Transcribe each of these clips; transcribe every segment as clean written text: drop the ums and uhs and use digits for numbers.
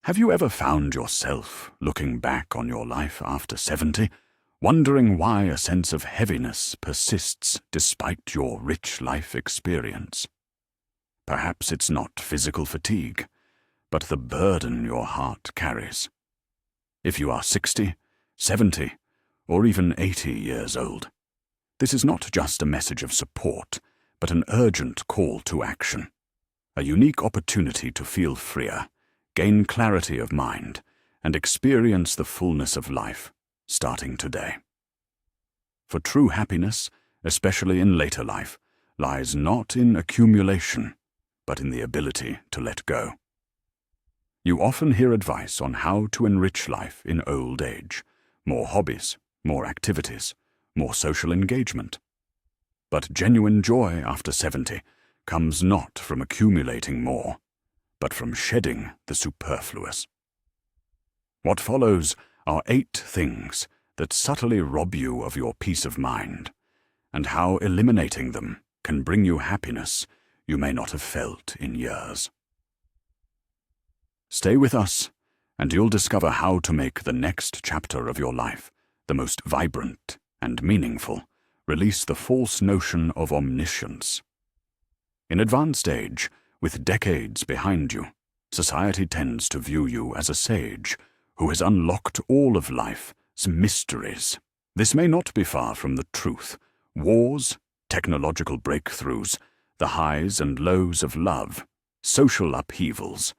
Have you ever found yourself looking back on your life after 70, wondering why a sense of heaviness persists despite your rich life experience? Perhaps it's not physical fatigue, but the burden your heart carries. If you are 60, 70, or even 80 years old, this is not just a message of support, but an urgent call to action, a unique opportunity to feel freer, gain clarity of mind, and experience the fullness of life, starting today. For true happiness, especially in later life, lies not in accumulation, but in the ability to let go. You often hear advice on how to enrich life in old age: more hobbies, more activities, more social engagement. But genuine joy after 70 comes not from accumulating more, but from shedding the superfluous. What follows are 8 things that subtly rob you of your peace of mind, and how eliminating them can bring you happiness you may not have felt in years. Stay with us, and you'll discover how to make the next chapter of your life the most vibrant and meaningful, release the false notion of omniscience. In advanced age, with decades behind you, society tends to view you as a sage who has unlocked all of life's mysteries. This may not be far from the truth. Wars, technological breakthroughs, the highs and lows of love, social upheavals.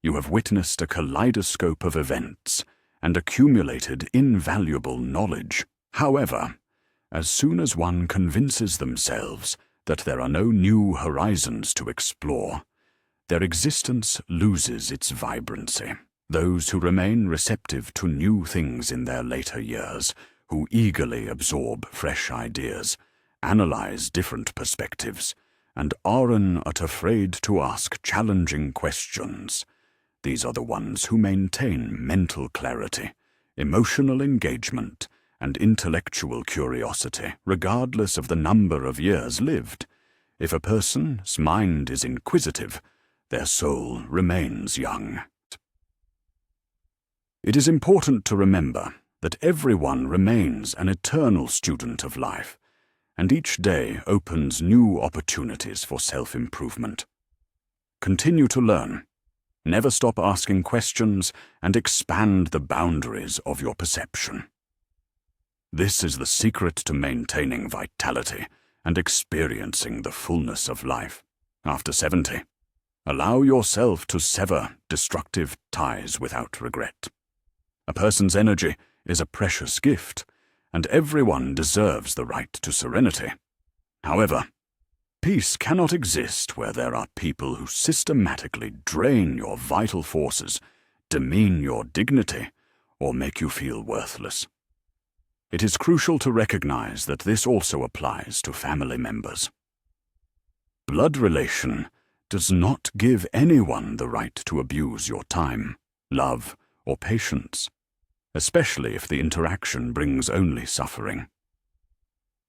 You have witnessed a kaleidoscope of events and accumulated invaluable knowledge. However, as soon as one convinces themselves that there are no new horizons to explore, their existence loses its vibrancy. Those who remain receptive to new things in their later years, who eagerly absorb fresh ideas, analyze different perspectives, and aren't afraid to ask challenging questions, these are the ones who maintain mental clarity, emotional engagement, and intellectual curiosity, regardless of the number of years lived. If a person's mind is inquisitive, their soul remains young. It is important to remember that everyone remains an eternal student of life, and each day opens new opportunities for self-improvement. Continue to learn. Never stop asking questions, and expand the boundaries of your perception. This is the secret to maintaining vitality and experiencing the fullness of life. After 70, allow yourself to sever destructive ties without regret. A person's energy is a precious gift, and everyone deserves the right to serenity. However, peace cannot exist where there are people who systematically drain your vital forces, demean your dignity, or make you feel worthless. It is crucial to recognize that this also applies to family members. Blood relation does not give anyone the right to abuse your time, love, or patience, especially if the interaction brings only suffering.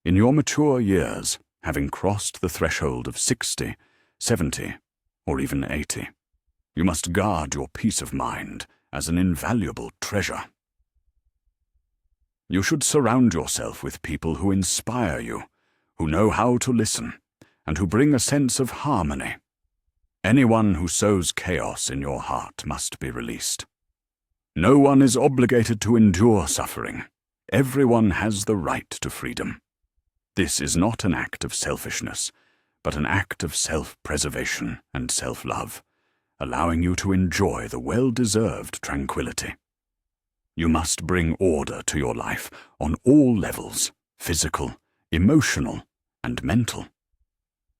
In your mature years, having crossed the threshold of 60, 70, or even 80, you must guard your peace of mind as an invaluable treasure. You should surround yourself with people who inspire you, who know how to listen, and who bring a sense of harmony. Anyone who sows chaos in your heart must be released. No one is obligated to endure suffering. Everyone has the right to freedom. This is not an act of selfishness, but an act of self-preservation and self-love, allowing you to enjoy the well-deserved tranquility. You must bring order to your life on all levels, physical, emotional, and mental.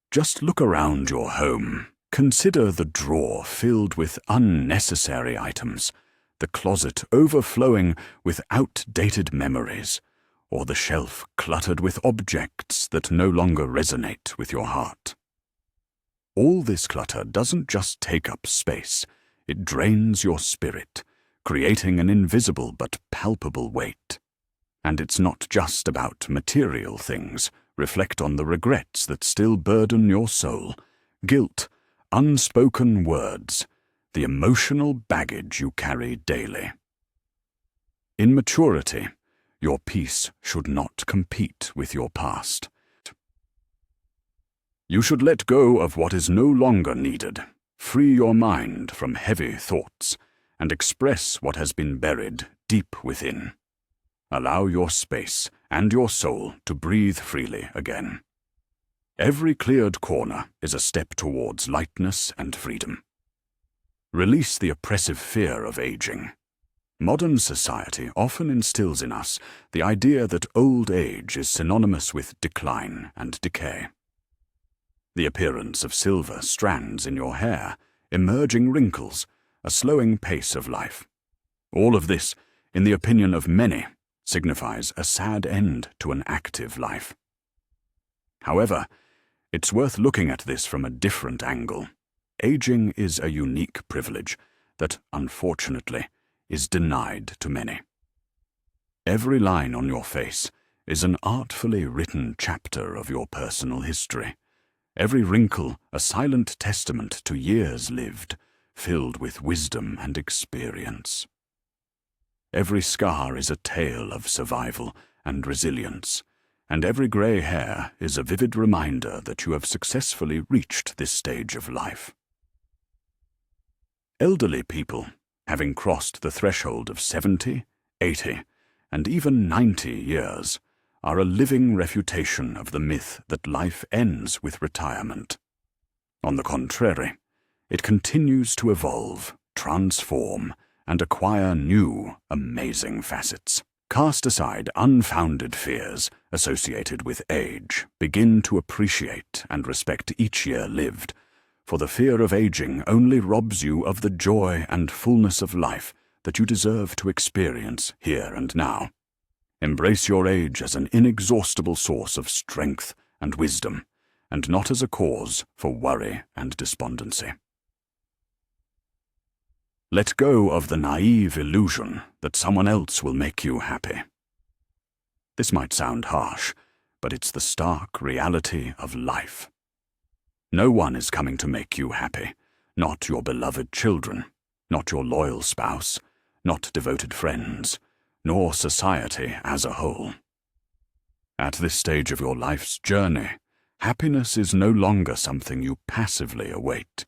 Just look around your home. Consider the drawer filled with unnecessary items, the closet overflowing with outdated memories, or the shelf cluttered with objects that no longer resonate with your heart. All this clutter doesn't just take up space, it drains your spirit, creating an invisible but palpable weight. And it's not just about material things. Reflect on the regrets that still burden your soul, guilt, unspoken words, the emotional baggage you carry daily. In maturity, your peace should not compete with your past. You should let go of what is no longer needed, free your mind from heavy thoughts, and express what has been buried deep within. Allow your space and your soul to breathe freely again. Every cleared corner is a step towards lightness and freedom. Release the oppressive fear of aging. Modern society often instills in us the idea that old age is synonymous with decline and decay. The appearance of silver strands in your hair, emerging wrinkles, a slowing pace of life. All of this, in the opinion of many, signifies a sad end to an active life. However, it's worth looking at this from a different angle. Aging is a unique privilege that, unfortunately, is denied to many. Every line on your face is an artfully written chapter of your personal history. Every wrinkle a silent testament to years lived, filled with wisdom and experience. Every scar is a tale of survival and resilience, and every grey hair is a vivid reminder that you have successfully reached this stage of life. Elderly people, having crossed the threshold of 70, 80, and even 90 years, are a living refutation of the myth that life ends with retirement. On the contrary, it continues to evolve, transform, and acquire new, amazing facets. Cast aside unfounded fears associated with age. Begin to appreciate and respect each year lived, for the fear of aging only robs you of the joy and fullness of life that you deserve to experience here and now. Embrace your age as an inexhaustible source of strength and wisdom, and not as a cause for worry and despondency. Let go of the naive illusion that someone else will make you happy. This might sound harsh, but it's the stark reality of life. No one is coming to make you happy, not your beloved children, not your loyal spouse, not devoted friends, nor society as a whole. At this stage of your life's journey, happiness is no longer something you passively await.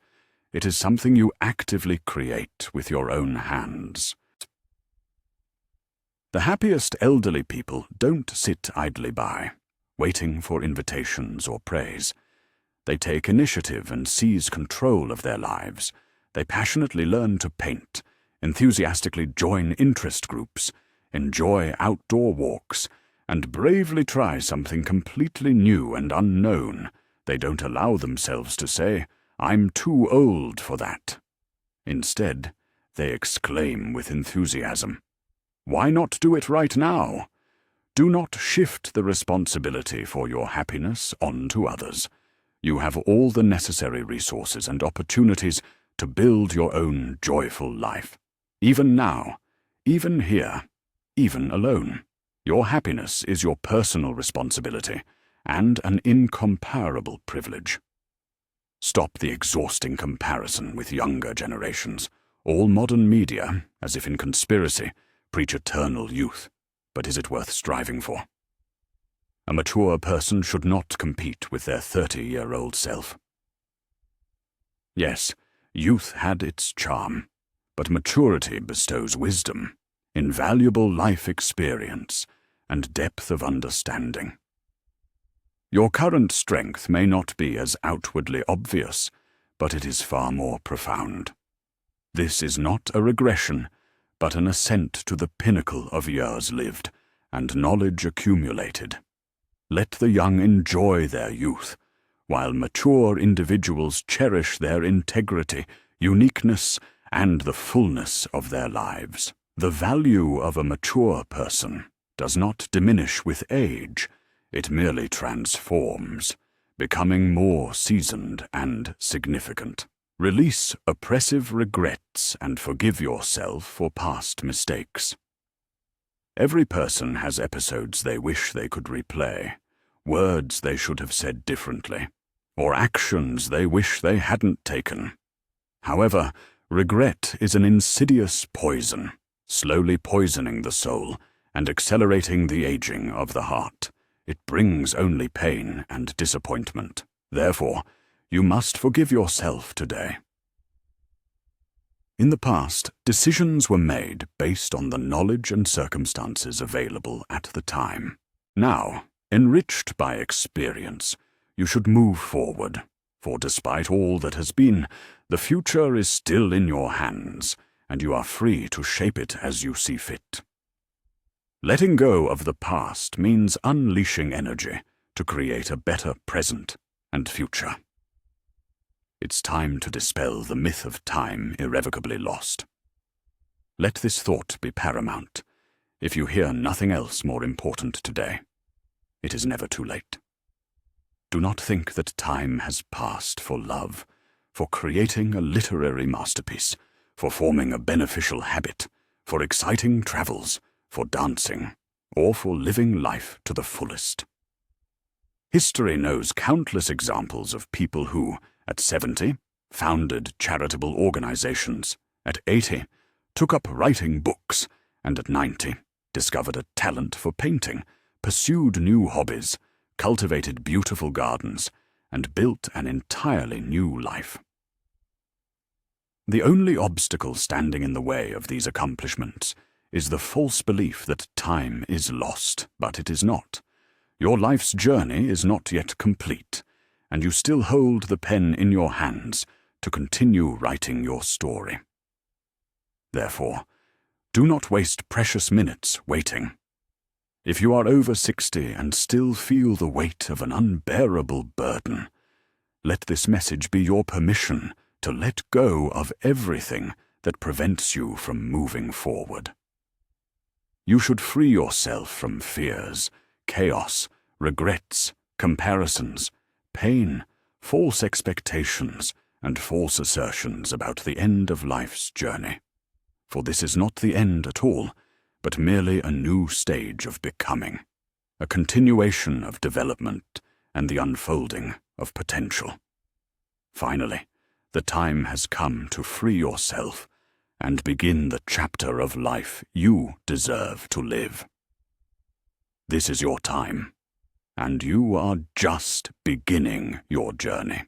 It is something you actively create with your own hands. The happiest elderly people don't sit idly by, waiting for invitations or praise. They take initiative and seize control of their lives. They passionately learn to paint, enthusiastically join interest groups, enjoy outdoor walks, and bravely try something completely new and unknown. They don't allow themselves to say, "I'm too old for that." Instead, they exclaim with enthusiasm, "Why not do it right now?" Do not shift the responsibility for your happiness onto others. You have all the necessary resources and opportunities to build your own joyful life. Even now, even here, even alone. Your happiness is your personal responsibility and an incomparable privilege. Stop the exhausting comparison with younger generations. All modern media, as if in conspiracy, preach eternal youth. But is it worth striving for? A mature person should not compete with their 30-year-old self. Yes, youth had its charm, but maturity bestows wisdom, invaluable life experience, and depth of understanding. Your current strength may not be as outwardly obvious, but it is far more profound. This is not a regression, but an ascent to the pinnacle of years lived and knowledge accumulated. Let the young enjoy their youth, while mature individuals cherish their integrity, uniqueness, and the fullness of their lives. The value of a mature person does not diminish with age, it merely transforms, becoming more seasoned and significant. Release oppressive regrets and forgive yourself for past mistakes. Every person has episodes they wish they could replay, words they should have said differently, or actions they wish they hadn't taken. However, Regret is an insidious poison, slowly poisoning the soul and accelerating the aging of the heart. It brings only pain and disappointment. Therefore, you must forgive yourself today. In the past, decisions were made based on the knowledge and circumstances available at the time. Now, enriched by experience, you should move forward, for despite all that has been, the future is still in your hands, and you are free to shape it as you see fit. Letting go of the past means unleashing energy to create a better present and future. It's time to dispel the myth of time irrevocably lost. Let this thought be paramount. If you hear nothing else more important today, it is never too late. Do not think that time has passed for love, for creating a literary masterpiece, for forming a beneficial habit, for exciting travels, for dancing, or for living life to the fullest. History knows countless examples of people who, at 70, founded charitable organizations, at 80, took up writing books, and at 90, discovered a talent for painting, pursued new hobbies, cultivated beautiful gardens, and built an entirely new life. The only obstacle standing in the way of these accomplishments is the false belief that time is lost, but it is not. Your life's journey is not yet complete, and you still hold the pen in your hands to continue writing your story. Therefore, do not waste precious minutes waiting. If you are over 60 and still feel the weight of an unbearable burden, let this message be your permission to let go of everything that prevents you from moving forward. You should free yourself from fears, chaos, regrets, comparisons, pain, false expectations, and false assertions about the end of life's journey. For this is not the end at all, but merely a new stage of becoming, a continuation of development and the unfolding of potential. Finally, the time has come to free yourself and begin the chapter of life you deserve to live. This is your time, and you are just beginning your journey.